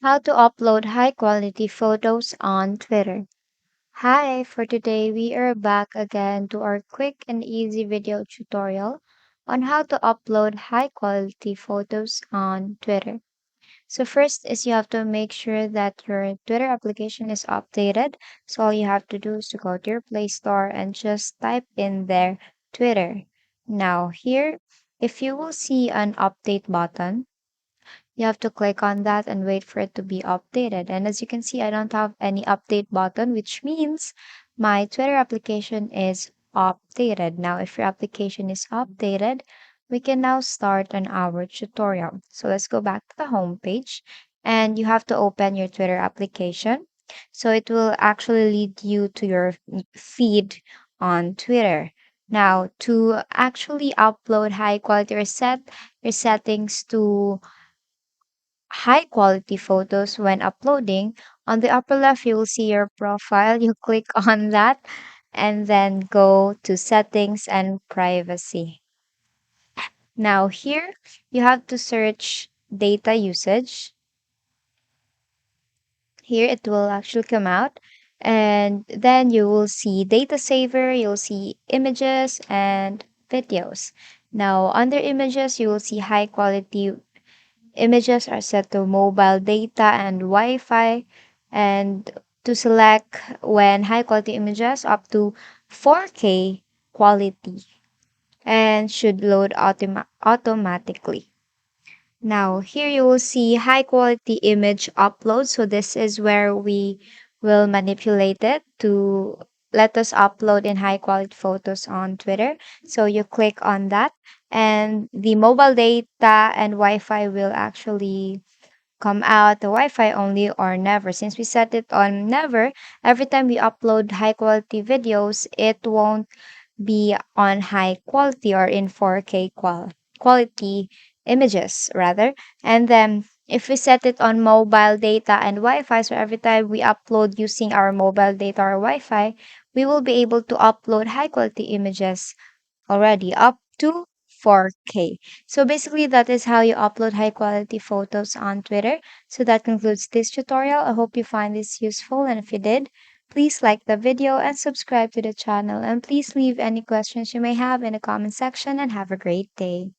How to upload high quality photos on Twitter. Hi, for today we are back again to our quick and easy video tutorial on how to upload high quality photos on Twitter. So first is you have to make sure that your Twitter application is updated. So all you have to do is to go to your Play Store and just type in there Twitter. Now here, if you will see an update button, you have to click on that and wait for it to be updated. And as you can see, I don't have any update button, which means my Twitter application is updated. Now, if your application is updated, we can now start on our tutorial. So let's go back to the home page and you have to open your Twitter application. So it will actually lead you to your feed on Twitter. Now, to actually upload high quality or set your settings to high quality photos when uploading. On the upper left, you will see your profile. You click on that and then go to settings and privacy. Now, here you have to search data usage. Here it will actually come out. And then you will see data saver, you'll see images and videos. Now, under images, you will see high quality images are set to mobile data and Wi-Fi, and to select when high quality images up to 4K quality and should load automatically. Now, here you will see high quality image upload. So this is where we will manipulate it to let us upload in high quality photos on Twitter. So you click on that and the mobile data and Wi-Fi will actually come out the Wi-Fi only or never. Since we set it on never, every time we upload high quality videos, it won't be on high quality or in 4K quality images rather. And then if we set it on mobile data and Wi-Fi, so every time we upload using our mobile data or Wi-Fi, we will be able to upload high quality images already up to 4K. So basically that is how you upload high quality photos on Twitter. So that concludes this tutorial. I hope you find this useful, and if you did, please like the video and subscribe to the channel, and please leave any questions you may have in the comment section, and have a great day.